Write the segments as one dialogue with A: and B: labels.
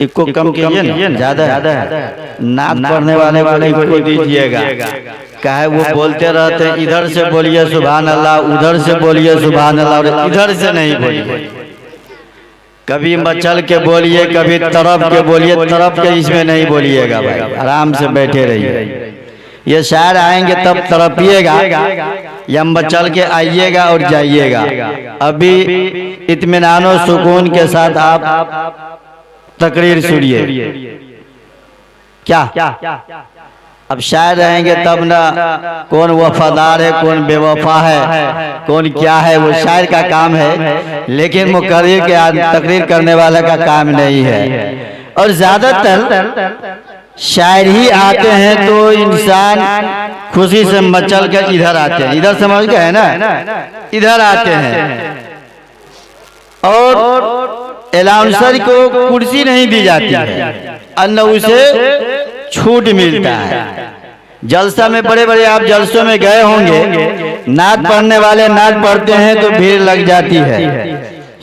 A: इसको कम कीजिए ना, ज्यादा नाद पढ़ने वाले को दीजिएगा। काहे वो बोलते रहते हैं इधर से बोलिए सुभान अल्लाह, उधर से बोलिए सुभान अल्लाह, और इधर से नहीं बोलिए। कभी मचल के बोलिए, कभी तरफ के बोलिए, तरफ के इसमें नहीं बोलिएगा भाई, आराम से बैठे रहिए। ये शायर आएंगे तब तरपिएगा या मचल के आइएगा और जाइएगा। अभी इत्मीनान और सुकून के साथ आप तकरीर सुनिए। क्या अब शायर रहेंगे तब ना कौन वफादार है, कौन बेवफा है, कौन क्या है, वो शायर का काम है, लेकिन मुकर्रिर के तकरीर करने वाला का काम नहीं है। और ज्यादातर शायर ही आते हैं तो इंसान खुशी से मचल कर इधर आते हैं, इधर समझ गए है ना, इधर आते हैं। और अनाउंसर को कुर्सी नहीं दी जाती है, अन्य उसे छूट मिलता है। जलसा में बड़े बड़े आप जलसों में गए होंगे, नात पढ़ने वाले नात पढ़ते हैं तो भीड़ लग जाती है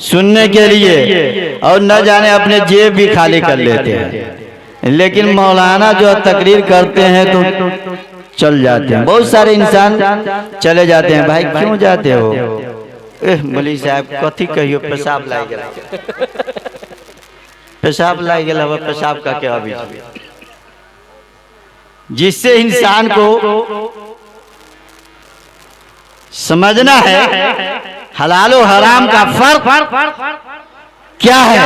A: सुनने के लिए, और न जाने अपने जेब भी खाली कर लेते हैं। लेकिन मौलाना जो तकरीर करते हैं तो चल जाते हैं। बहुत सारे इंसान चले जाते हैं। भाई क्यों जाते हो? मौलवी साहब कथी कहियो, पेशाब लाग गया, पेशाब लाग गया, पेशाब का क्या अभी। जिससे इंसान को समझना है हलाल और हराम का फर्क क्या है,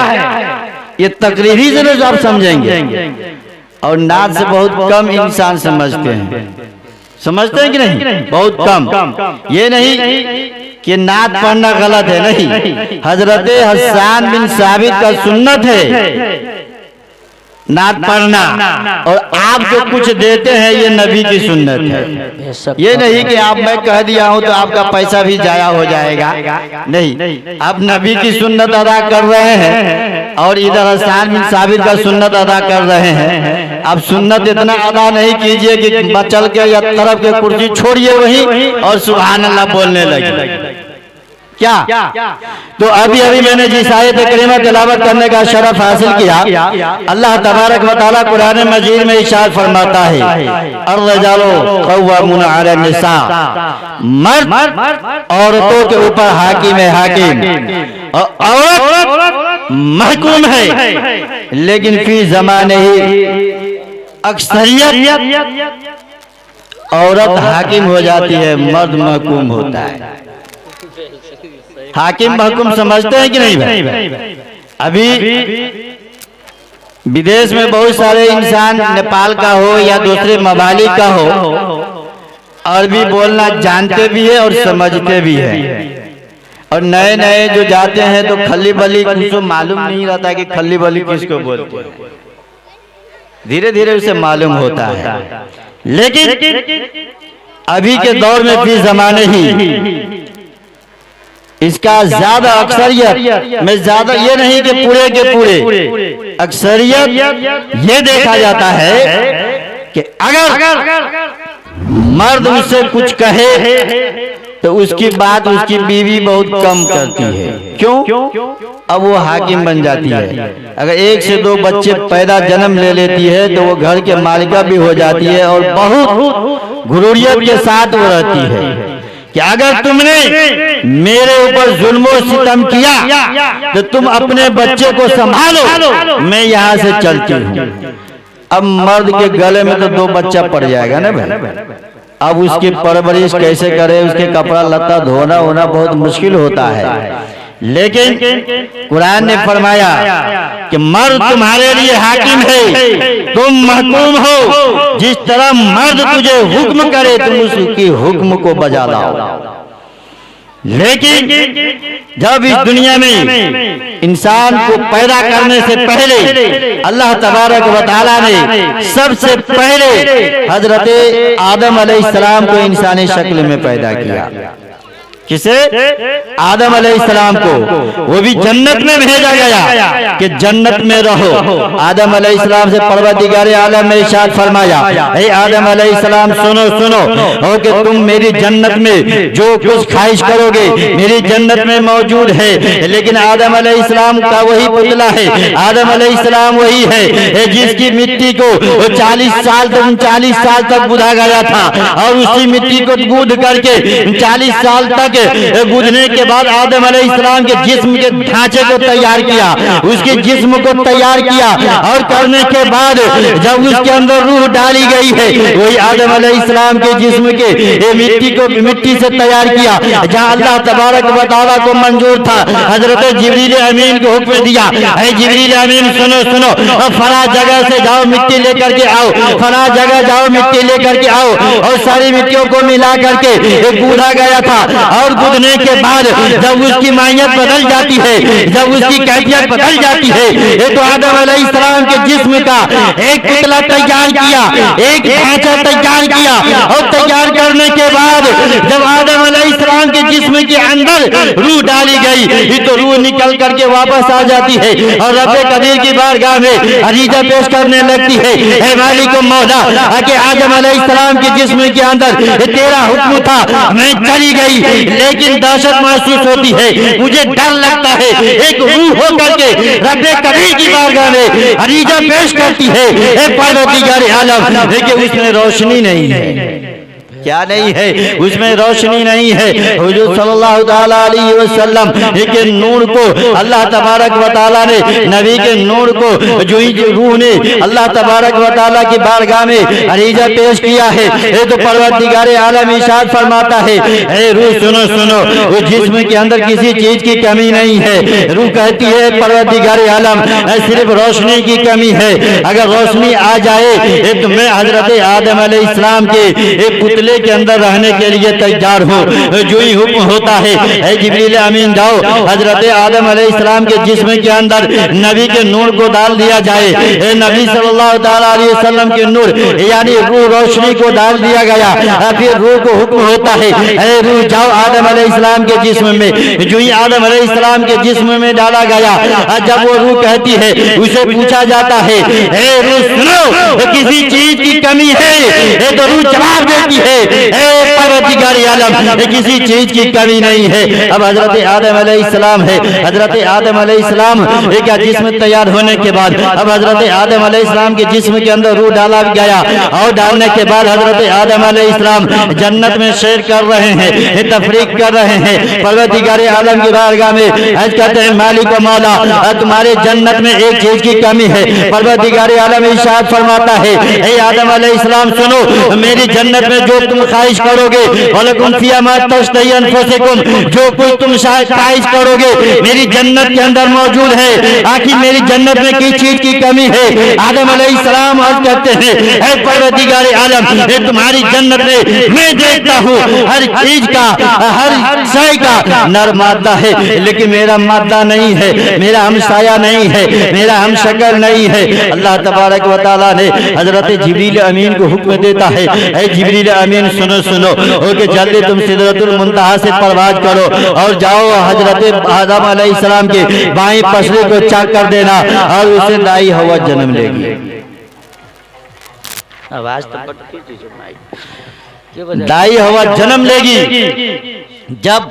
A: ये तकरीरी जरूर आप समझेंगे। और नाद से बहुत कम इंसान समझते हैं, समझते हैं कि नहीं? बहुत कम। ये नहीं कि नात पढ़ना गलत है, नहीं। हजरत हसन बिन साबित का सुन्नत है नात पढ़ना, और आप जो कुछ देते हैं ये नबी की सुन्नत है। ये नहीं कि आप मैं कह दिया हूं तो आपका पैसा भी जाया हो जाएगा, नहीं। आप नबी की सुन्नत अदा कर रहे हैं और इधर हसन बिन साबित का सुन्नत अदा कर रहे हैं। आप सुन्नत इतना अदा नहीं कीजिए कि बचल के या तरफ के कुर्सी छोड़िए वहीं और सुभान अल्लाह बोलने लगे। क्या? तो अभी मैंने जिस आयत करीमा तिलावत करने का शरफ हासिल किया, अल्लाह तबारक व तआला कुरान मजीद में इरशाद फरमाता है, अर्रजालु क़व्वामून अला निसा, मर्द औरतों के ऊपर हाकिम है, हाकिम, और औरत महकूम है। लेकिन फी ज़माने ही अक्सरियत औरत हाकिम हो जाती है, मर्द महकूम होता है। हाकिम महकुम समझते हैं कि नहीं भाई? अभी विदेश में बहुत सारे इंसान, नेपाल का हो या दूसरे ममालिक का हो, अरबी बोलना जानते भी है और समझते भी है। और नए नए जो जाते हैं तो खल्ली बली किसको मालूम नहीं रहता कि खल्ली बली किसको बोलते हैं, धीरे धीरे उसे मालूम होता है। लेकिन अभी के दौर में भी जमाने ही इसका ज्यादा अक्सरियत में, ज्यादा ये नहीं कि पूरे के पूरे, अक्सरियत ये देखा जाता है कि अगर मर्द उससे कुछ कहे तो उसकी बात उसकी बीवी बहुत कम करती है। क्यों? अब वो हाकिम बन जाती है। अगर 1 से 2 बच्चे पैदा जन्म ले लेती है तो वो घर के मालिका भी हो जाती है और बहुत गुरूरियत के साथ वो रहती है कि अगर तुमने मेरे ऊपर जुल्म और सितम किया तो तुम अपने बच्चे को संभालो, मैं यहाँ से चलती हूँ। अब मर्द के गले में तो 2 बच्चा पड़ जाएगा ना भाई। अब उसकी परवरिश कैसे करे, उसके कपड़ा लत्ता धोना होना बहुत मुश्किल होता है। लेकिन कुरान ने फरमाया कि मर्द तुम्हारे लिए हाकिम है, तुम महकूम हो। जिस तरह मर्द तुझे हुक्म करे तुम उसकी हुक्म को बजा लाओ। लेकिन जब इस दुनिया में इंसान को पैदा करने से पहले अल्लाह तबारक व तआला ने सबसे पहले हजरत आदम अलैहिस्सलाम को इंसानी शक्ल में पैदा किया। किसे? आदम अलैहिस्सलाम को। वो भी जन्नत में भेजा गया कि जन्नत में रहो। आदम अलैहिस्सलाम से परवरदिगार आलम ने इरशाद फरमाया, हे आदम अलैहिस्सलाम सुनो सुनो हो कि तुम मेरी जन्नत में जो कुछ ख्वाहिश करोगे मेरी जन्नत में मौजूद है। लेकिन आदम अलैहिस्सलाम का वही पुतला है, आदम अलैहिस्सलाम वही है जिसकी मिट्टी को 40 साल तक बुधा गया था और उसी मिट्टी को गूंद करके 40 साल तक गूंदने के बाद आदम अलैहिस्सलाम के जिस्म के ढांचे को तैयार किया, उसके जिस्म को तैयार किया और करने के बाद जब उसके अंदर रूह डाली गई है वही आदम अलैहिस्सलाम के जिस्म के मिट्टी से तैयार किया। जहाँ अल्लाह तबारक व तआला को मंजूर था हजरत जिब्रील अमीन को हुक्म दिया, है जिब्रील अमीन सुनो सुनो फला जगह से जाओ मिट्टी लेकर के आओ, फला जगह जाओ मिट्टी लेकर के आओ। और सारी मिट्टियों को मिला करके गूंदा गया था और गूंदने के बाद जब उसकी माहियत बदल जाती है, जब उसकी कैफियत बदल जाती है, ये तो आदम अलैहिस्सलाम के जिस्म का एक पुतला तैयार किया, एक ढांचा तैयार किया और तैयार करने के बाद जब आदम अलैहिस्सलाम के जिस्म के अंदर रूह डाली गई ये तो रूह निकल करके वापस आ जाती है और रब्बे कदीर की बारगाह में अरीजा पेश करने लगती है, हे मालिक मौला कि आदम अलैहिस्सलाम के जिस्म के अंदर तेरा हुक्म था, मैं चली गई लेकिन दहशत महसूस होती है, मुझे डर लगता है। एक रूह होकर के रब्बे कदीर की बारगाह में अरीजा पेश करती है, हे परवरदिगार आलम, लेकिन उसमें रोशनी नहीं है। क्या नहीं है? उसमें रोशनी नहीं है। हुजूर सल्लल्लाहु तआला अलैहि वसल्लम के नूर को अल्लाह तबारक व तआला ने, नबी के नूर को जो ही रूह ने अल्लाह तबारक व तआला की बारगाह में अरीजा पेश किया है, ये तो परवरदिगार आलम इरशाद फरमाता है, ए रूह सुनो सुनो, वो जिस्म के अंदर किसी चीज की कमी नहीं है। रूह कहती है परवरदिगार आलम सिर्फ रोशनी की कमी है, अगर रोशनी आ जाए तो मैं हजरत आदम अलैहिस्सलाम के पुतले के अंदर रहने के लिए तैयार हो। जो ही हुक्म होता है जिब्रील अमीन जाओ हजरत आदम अलैहिस्सलाम के जिस्म के अंदर नबी के नूर को डाल दिया जाए। नबी सल्लल्लाहु तआला अलैहि वसल्लम के नूर यानी रूह रोशनी को डाल दिया गया। फिर रूह को हुक्म होता है रूह जाओ आदम अलैहिस्सलाम के जिस्म में। जो ही आदम अलैहिस्सलाम के जिस्म में डाला गया, जब वो रूह कहती है उसे पूछा जाता है रूह सुनो किसी चीज की कमी है, तो रूह जवाब देती है परवरदिगार आलम किसी चीज की कमी नहीं है। अब हजरत आदम अलैहिस्सलाम है, हजरत आदम अलैहिस्सलाम एक जिस्म तैयार होने के बाद अब हजरत आदम अलैहिस्सलाम के जिस्म के अंदर रूह डाला गया और डालने के बाद हजरत आदम अलैहिस्सलाम जन्नत में शेर कर रहे हैं, तफरीक कर रहे हैं। परवरदिगार आलम की बारगाह में आज कहते हैं मालिक व मौला तुम्हारे जन्नत में एक चीज की कमी है। परवरदिगार आलम इरशाद फरमाता है, हे आदम अलैहिस्सलाम सुनो, मेरी जन्नत में जो तुम ख्वाहिश करोगे जो कुछ तुम ख्वाहिश करोगे मेरी जन्नत के अंदर मौजूद है। आखिर मेरी जन्नत में किस चीज की कमी है? आदम अलैहिस्सलाम अर्ज करते हैं, ऐ परवरदिगार आलम तुम्हारी जन्नत में मैं देखता हूँ हर चीज का, हर शय का नर मादा है, लेकिन मेरा मादा नहीं है, मेरा हमसाया नहीं है, मेरा हम शक्ल नहीं है। अल्लाह तबारक व तआला ने हजरत जिब्रील अमीन को हुक्म देता है, ऐ जिब्रील अमीन सुनो सुनो कि जल्दी तुम सिदरतुल मुंतहा से परवाज करो और जाओ हजरत आदम अलैहिस्सलाम के बाएं पसरे को चाक कर देना और उसे दाई हवा जन्म लेगी। आवाज तो दाई हवा जन्म लेगी। जब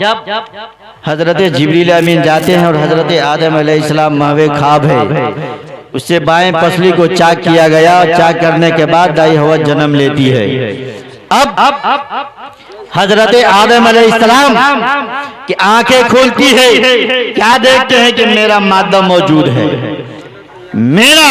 A: हजरत जिब्रील अमीन जाते हैं और हजरत आदम अलैहिस्सलाम महवे ख्वाब है, उससे बाएं पसली को चाक किया गया, चाक करने के बाद दाई हवा जन्म लेती है। अब हजरत आदम अलैहिस्सलाम की आंखें खुलती है, क्या देखते हैं कि मेरा मादा मौजूद है, मेरा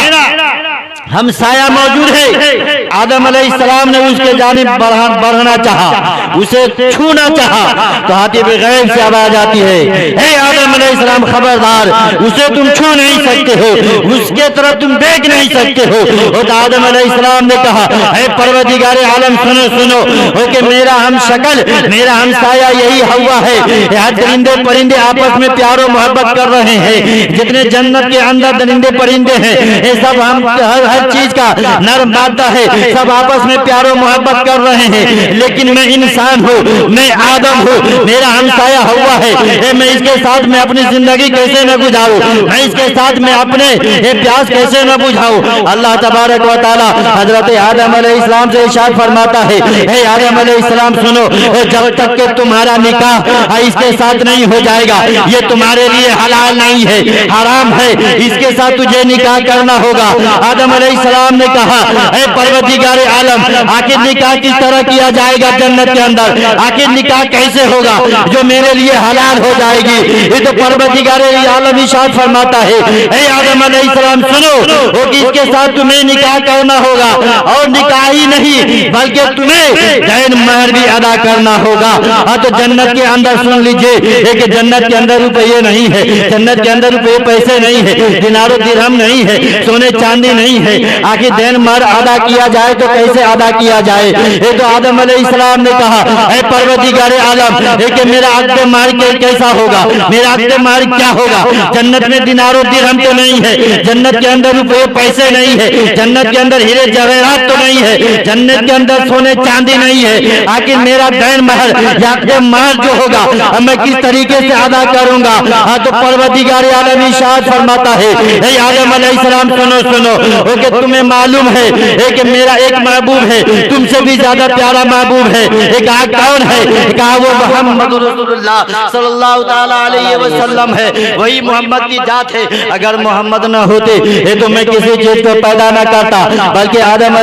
A: हमसाया मौजूद है। आदम अलैहिस्सलाम ने उसके जानिब बढ़ना चाहा, उसे छूना चाहा तो हातिब गैब से आवाज आती है, हे आदम अलैहिस्सलाम खबरदार, उसे तुम छू नहीं सकते हो, उसके तरफ तुम देख नहीं सकते हो। और आदम अलैहिस्सलाम ने कहा, हे परवरदिगार आलम सुनो सुनो कि मेरा हम शक्ल, मेरा हमसाया यही हवा है। यहाँ दरिंदे परिंदे आपस में प्यारो मोहब्बत कर रहे हैं, जितने जन्नत के अंदर दरिंदे परिंदे हैं ये सब हम हर चीज का नर मादा है, सब आपस में प्यार और मोहब्बत कर रहे हैं, लेकिन मैं इंसान हूँ, मैं आदम हूँ, मेरा हमसाया हवा है, मैं इसके साथ मैं अपनी जिंदगी कैसे न गुजारूं, मैं इसके साथ मैं अपने प्यास कैसे न बुझाऊं। अल्लाह तबारक व तआला हजरत आदम अलैहिस्सलाम से इरशाद फरमाता है, हे आदम अलैहिस्सलाम सुनो, जब तक के तुम्हारा निकाह इसके साथ नहीं हो जाएगा, ये तुम्हारे लिए हलाल नहीं है, हराम है, इसके साथ तुझे निकाह करना होगा। आदम अलैहिस्सलाम ने कहा, हे परवरदिगार आलम, आखिर निकाह किस तरह किया जाएगा जन्नत के अंदर, आखिर निकाह कैसे होगा जो मेरे लिए हलाल हो जाएगी। ये तो परवरदिगार आलम इरशाद फरमाता है, हे आदम अलैहिस्सलाम सुनो, वो किसके साथ तुम्हें निकाह करना होगा, और निकाह ही नहीं बल्कि तुम्हें दैन महर भी अदा करना होगा। हाँ, तो जन्नत के अंदर सुन लीजिए, एक जन्नत के अंदर रुपये नहीं है, जन्नत के अंदर रुपये पैसे नहीं है, दिनारो दिरहम नहीं है, सोने चांदी नहीं है, आखिर दैन महर अदा किया जाए तो कैसे अदा किया जाए। ये तो आदम अलैहिस्सलाम ने कहा, हे परवरदिगार आलम, कि मेरा अक़्द महर कैसा होगा, मेरा अक़्द महर क्या होगा। जन्नत में दिनारो दिरहम तो नहीं है, जन्नत के अंदर रुपये पैसे नहीं है, जन्नत के अंदर हीरे जवाहरात तो नहीं है, जन्नत के अंदर सोने चांदी नहीं है, आखिर मेरा दैन महर या अक़्द महर जो होगा मैं किस तरीके से अदा करूंगा। हाँ, तो परवरदिगार आलम इरशाद फरमाता है, हे आदम अलैहिस्सलाम सुनो सुनो, कि तुम्हें मालूम है कि मेरा एक महबूब है, तुमसे भी ज्यादा प्यारा महबूब है, एक कौन है, कहा वो मोहम्मद रसूलुल्लाह सल्लल्लाहु तआला अलैहि वसल्लम है, वही मोहम्मद की जात है। अगर मोहम्मद न होते ये तो मैं किसी चीज को पैदा न करता, बल्कि आदम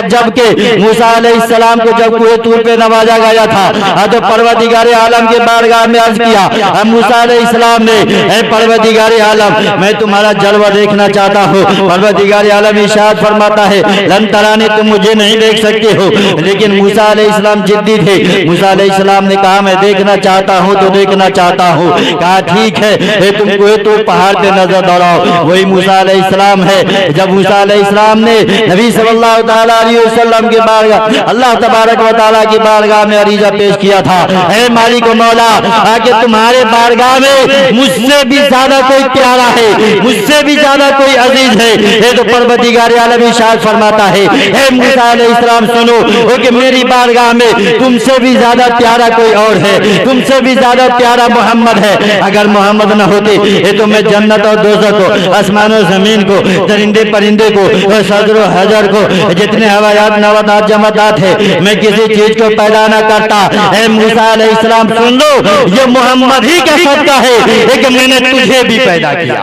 A: जब के मूसा अलैहिस्सलाम को जब कुएं तूर पे नवाजा गया था, तो परवरदिगार आलम के बारगाह में अर्ज किया, मूसा अलैहिस्सलाम ने, हे परवरदिगार आलम, मैं तुम्हारा जलवा देखना चाहता हूँ। परवरदिगार आलम इरशाद फरमाता है, लन तरानी, तुम मुझे नहीं देख सकते हो। लेकिन मूसा अलैहिस्सलाम जिद्दी थे, मूसा अलैहिस्सलाम ने कहा, मैं देखना चाहता हूँ तो देखना चाहता हूँ। कहा ठीक है, तुम कुएं तूर पहाड़ पे नजर दौड़ाओ, वही मूसा अलैहिस्सलाम है। जब मूसा अलैहिस्सलाम ने नबी सल्लल्लाहु तआला अलैहि वसल्लम के बारगाह, अल्लाह तबारक व तआला की बारगाह में अरीजा पेश किया था, हे मालिक मौला, आके तुम्हारे बारगाह में मुझसे भी ज्यादा कोई प्यारा है, मुझसे भी ज्यादा कोई अजीज है। ये तो परवरदिगार आलम इरशाद फरमाता है, हे मूसा अलैहिस्सलाम सुनो, कि मेरी बारगाह में तुमसे भी ज्यादा प्यारा कोई और है, तुमसे भी ज्यादा प्यारा मोहम्मद है। अगर मोहम्मद न होते ये तो मैं जन्नत और दोज़ख को, आसमान और जमीन को, दरिंदे परिंदे को, सदर और हजर को, जितने हवायात नबातात जमातात है, मैं किसी चीज को पैदा न करता। हे मूसा अलैहिस्सलाम सुन लो, ये मोहम्मद ही का सदका है कि मैंने तुझे भी पैदा किया।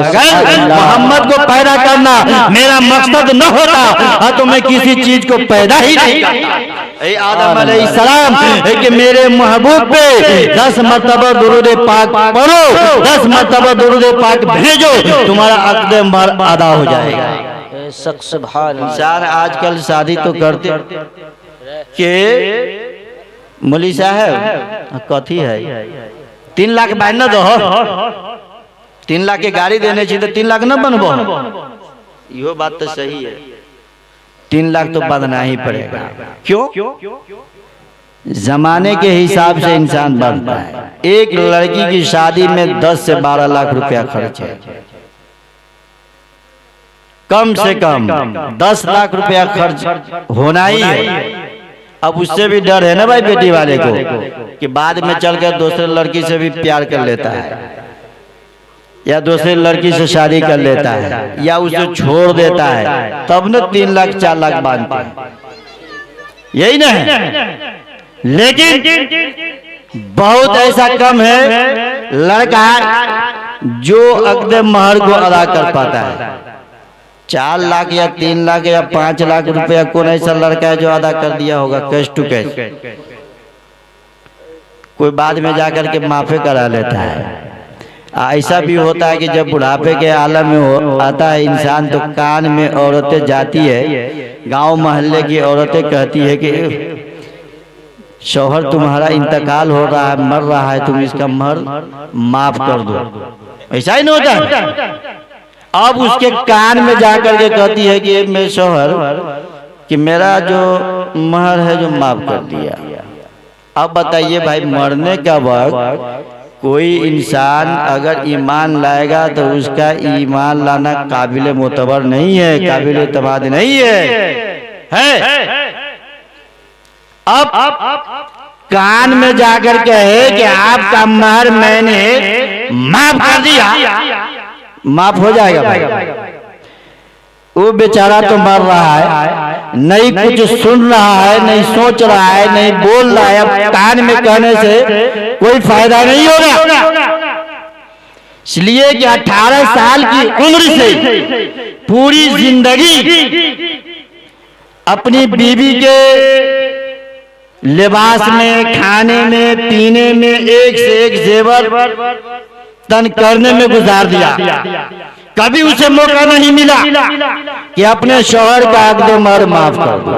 A: अगर मोहम्मद को पैदा करना मेरा मकसद न होता तो मैं किसी चीज को पैदा ही नहीं करता। आदम अलैहिस्सलाम कि मेरे महबूब पे 10 मरतबा दुरूद पाक पढ़ो, 10 मरतबा दुरूद पाक भेजो, तुम्हारा अक़्द महर अदा हो जाएगा। इंसान आजकल शादी तो करते के मौलवी साहब कथी है 3 लाख बाइन न दो, 3 लाख के गाड़ी देने चाहिए तो 3 लाख न बनबो। यो बात तो सही है, 3 लाख तो बदना ही पड़ेगा। क्यों? जमाने के हिसाब से इंसान बढ़ता है। एक लड़की की शादी में 10 से 12 लाख रुपया खर्च है, कम से कम 10 लाख रुपया खर्च होना ही है। अब उससे भी डर है ना भाई बेटी वाले को कि बाद में चलकर दूसरे लड़की से भी प्यार कर लेता है, या दूसरे लड़की से शादी कर लेता है, या उसे छोड़ देता है, तब न 3 लाख 4 लाख बांधते हैं, यही ना है। लेकिन बहुत ऐसा कम है लड़का जो अक़्द महर को अदा कर पाता है। 4 लाख या 3 लाख या 5 लाख रुपया कौन ऐसा लड़का है जो अदा कर दिया होगा कैश टू कैश? कोई बाद में जाकर के माफी करा लेता है। ऐसा भी होता है कि जब बुढ़ापे के आलम में आता है इंसान तो कान में औरतें जाती है, गांव मोहल्ले की औरतें कहती है कि शौहर तुम्हारा इंतकाल हो रहा है, मर रहा है, तुम इसका महर माफ कर दो। ऐसा ही नहीं होता। अब उसके कान में जाकर के कहती है कि मेरे शौहर कि मेरा जो महर है जो माफ कर दिया। अब बताइए भाई, मरने का वक्त कोई इंसान अगर ईमान लाएगा तो उसका ईमान लाना काबिल मोतबर नहीं है, काबिल एतमाद नहीं है। है। अब कान में जाकर कहे कि आपका महर मैंने माफ कर दिया, माफ हो जाएगा भाई? वो बेचारा तो मर रहा है, नहीं कुछ सुन रहा है, नहीं सोच रहा है, नहीं बोल रहा है। अब कान में कहने से कोई फायदा नहीं होगा। इसलिए कि 18 साल की उम्र से पूरी जिंदगी अपनी बीवी के लिबास में, खाने में, पीने में, एक से एक जेवर तन करने में गुजार दिया। कभी उसे मौका नहीं मिला कि अपने शौहर का अक़्द महर माफ कर दो।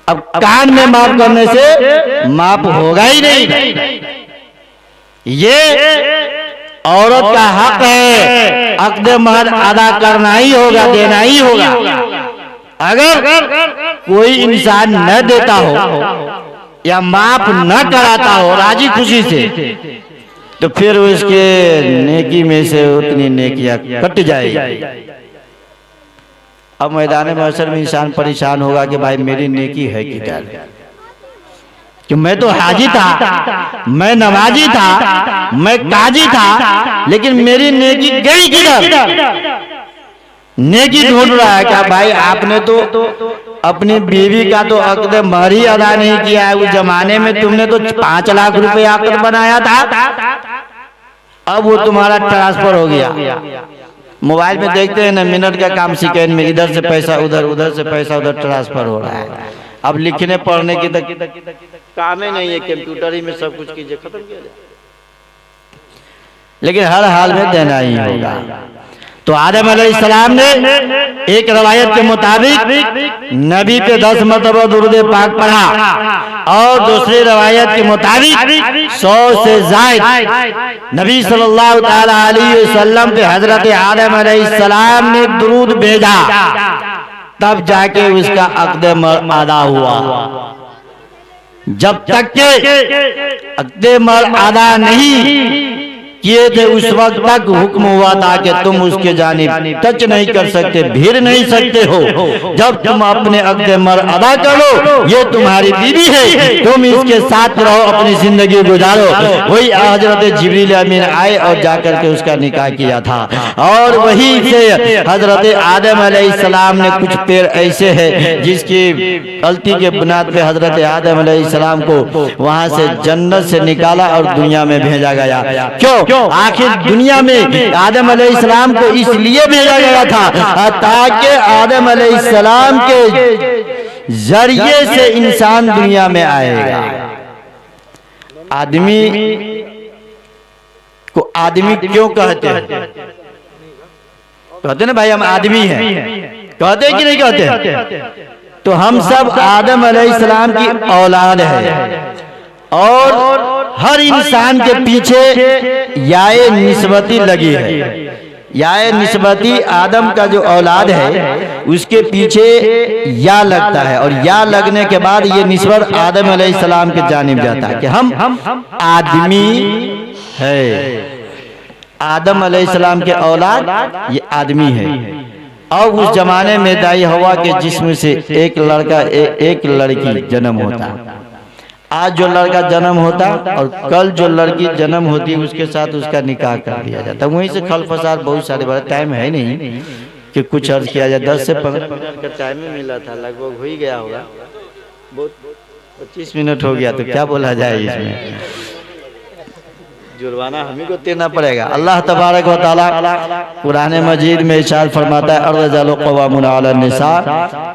A: अब कान में माफ करने से माफ होगा ही नहीं। ये औरत का हक है, अक़्द महर अदा करना ही होगा, देना ही होगा। अगर कोई इंसान न देता हो या माफ न कराता हो राजी खुशी से, तो फिर उसके नेकी में से उतनी नेकियां कट जाएगी। अब मैदान महशर में इंसान परेशान होगा कि भाई मेरी नेकी है किधर, कि मैं तो हाजी था, मैं नमाजी था, मैं काजी था, लेकिन मेरी नेकी गई किधर? नेकी ढूंढ रहा है क्या? भाई आपने तो अपनी बीवी का तो अक़्द महर ही अदा नहीं किया है। उस जमाने में तुमने तो 5 लाख रुपए अक़्द बनाया था, अब वो तुम्हारा ट्रांसफर हो गया। मोबाइल में देखते हैं ना, मिनट का काम सेकंड में, इधर से पैसा उधर, उधर से पैसा उधर ट्रांसफर हो रहा है। अब लिखने पढ़ने की तक काम ही नहीं है, कंप्यूटर ही में सब कुछ कीजिए, खत्म किया जाए। लेकिन हर हाल में देना ही होगा। तो आदम अलैहिस्सलाम ने एक रवायत के मुताबिक नबी पे 10 मरतबा दुरूद पाक पढ़ा, और दूसरी रवायत के मुताबिक 100 से ज़ायद नबी सल्लल्लाहु ताला अलैहि वसल्लम पे हजरत आदम अलैहिस्सलाम ने दुरूद भेजा, तब जाके उसका अक़्द महर अदा हुआ। जब तक के अक़्द महर अदा नहीं किए थे उस वक्त तक हुक्म हुआ था कि तुम उसके जानिब टच नहीं कर सकते, भीड़ नहीं सकते हो। जब तुम अपने अक़्द महर अदा करो, ये तुम्हारी बीवी है, तुम इसके साथ रहो, अपनी जिंदगी गुजारो। वही हजरत जिब्रील अमीन आए और जाकर के उसका निकाह किया था। और वही से हजरत आदम अलैहिस्सलाम ने कुछ पेड़ ऐसे है जिसकी गलती के बुनियाद पे हजरत आदम अलैहिस्सलाम को वहां से जन्नत से निकाला और दुनिया में भेजा गया। क्यों? आखिर दुनिया में आदम अलैहिस्सलाम को इसलिए भेजा गया था ताकि आदम अलैहिस्सलाम के जरिए से इंसान दुनिया में आएगा। आदमी को आदमी क्यों कहते हैं? कहते ना भाई हम आदमी हैं, कहते हैं कि नहीं कहते? तो हम सब आदम अलैहिस्सलाम की औलाद है, और हर इंसान के पीछे याए निस्बती लगी है। याए निस्बती आदम का जो औलाद है उसके पीछे या लगता है, और या लगने के बाद ये निस्बत आदम अलैहिस्सलाम के जानिब जाता है कि हम आदमी है। आदम अलैहिस्सलाम के औलाद ये आदमी है। और उस जमाने में दाई हवा के जिस्म से एक लड़का एक लड़की जन्म होता। आज जो लड़का जन्म होता और कल जो लड़की जन्म होती उसके साथ उसका निकाह कर दिया जाता। वहीं से खल फसाद बहुत सारे, बड़ा टाइम है नहीं कि कुछ अर्ज किया जाए। 10 से 15 मिनट का टाइम में मिला था, लगभग हो ही गया होगा, बहुत 25 मिनट हो गया, तो क्या बोला जाए इसमें? जुर्माना हम ही को देना पड़ेगा। अल्लाह तबारक व तआला कुरान मजीद में इरशाद फरमाता है, अर्रिजालु क़व्वामून अला निसा,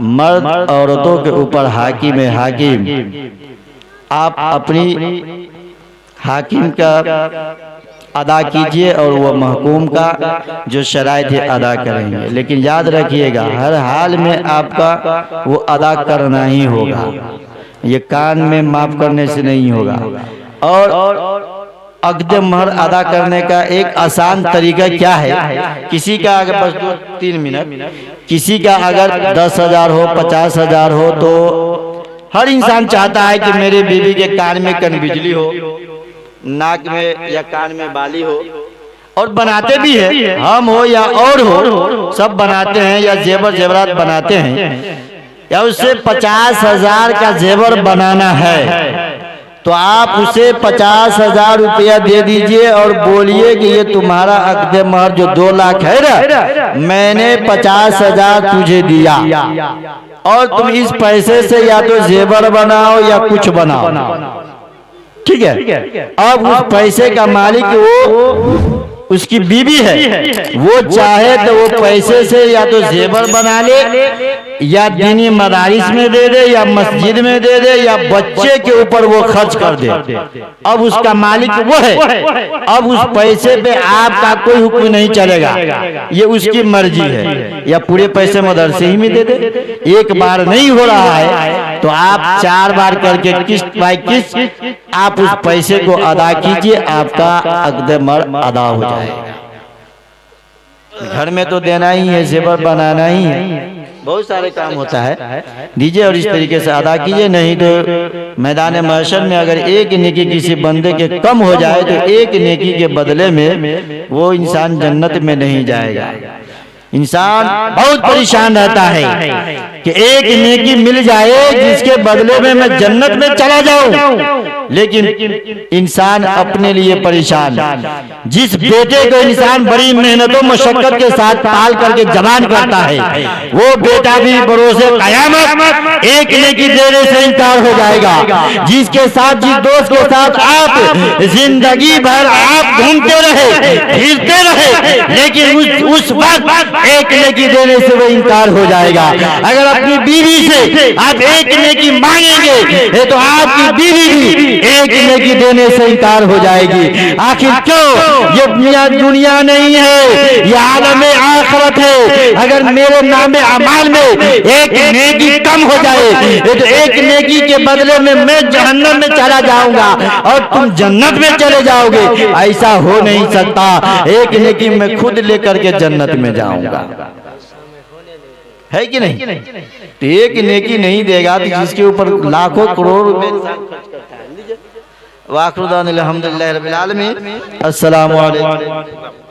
A: मर्द औरतों के ऊपर हाकिम है। हाकिम आप अपनी हाकिम का अदा कीजिए और वह महकूम का जो शराइत है अदा करेंगे। लेकिन याद रखिएगा हर हाल में आपका वो अदा करना ही होगा, ये कान में माफ करने से नहीं होगा। और अक़्द महर अदा करने का एक आसान तरीका क्या है? किसी का अगर बस 2-3 मिनट, किसी का अगर 10,000 हो, 50,000 हो, तो हर इंसान चाहता है कि मेरे बीवी के कान में कन बिजली हो, नाक में या कान में बाली हो, और बनाते भी है, हम हो या और हो सब बनाते हैं, या जेवर जेवरात बनाते हैं। या उससे 50,000 का जेवर बनाना है, तो आप उसे 50,000 रुपया दे दीजिए और बोलिए कि ये तुम्हारा अक़्द महर जो 2 लाख है ना, मैंने 50,000 तुझे दिया और तुम इस पैसे से या तो जेवर बनाओ या कुछ बनाओ। ठीक है। अब उस पैसे का मालिक वो उसकी बीवी है, वो चाहे तो वो पैसे से या तो जेवर बना ले या दीनी मदारिस में दे दे या मस्जिद में दे दे या बच्चे के ऊपर वो खर्च कर दे। अब उसका मालिक वो है, अब उस पैसे पे आपका कोई हुक्म नहीं चलेगा, ये उसकी मर्जी है। या पूरे पैसे मदरसे ही में दे दे, एक बार नहीं हो रहा है तो आप 4 बार करके किस्त बाय किस्त आप उस पैसे को अदा कीजिए, आपका अक़्द महर अदा हो जाएगा। घर में तो देना ही है, जेवर बनाना ही है, बहुत सारे काम होता है, दीजिए और इस तरीके से अदा कीजिए। नहीं तो मैदान महशर में अगर एक नेकी किसी बंदे के कम हो जाए तो एक नेकी के बदले में वो इंसान जन्नत में नहीं जाएगा। इंसान बहुत परेशान रहता है कि एक नेकी मिल जाए जिसके बदले में मैं जन्नत में चला जाऊं, लेकिन इंसान अपने लिए परेशान। जिस बेटे को इंसान बड़ी मेहनतों मशक्कत के साथ पाल करके जवान करता है, वो बेटा भी बरोसे कयामत एक नेकी देने से इनकार हो जाएगा। जिसके साथ, जिस दोस्त के साथ आप जिंदगी भर आप घूमते रहे, फिरते रहे, लेकिन उस वक्त एक नेकी देने से वो इनकार हो जाएगा। अगर अपनी बीवी से आप एक नेकी मांगेंगे तो आपकी बीवी भी एक नेकी देने से इनकार हो जाएगी। आखिर क्यों? ये दुनिया नहीं है, ये आलम आखिरत है। अगर मेरे नाम अमाल में एक नेकी कम हो जाए तो एक नेकी के बदले में मैं जहन्नम में चला जाऊंगा और तुम जन्नत में चले जाओगे, ऐसा हो नहीं सकता। एक नेकी मैं खुद लेकर के जन्नत में जाऊंगा, है कि नहीं? तो एक नेकी नहीं देगा तो जिसके ऊपर लाखों करोड़ रुपए इंसान खर्च करता है। वाखिर दान अल्हम्दुलिल्लाहि रब्बिल आलमीन। अस्सलामु अलैकुम।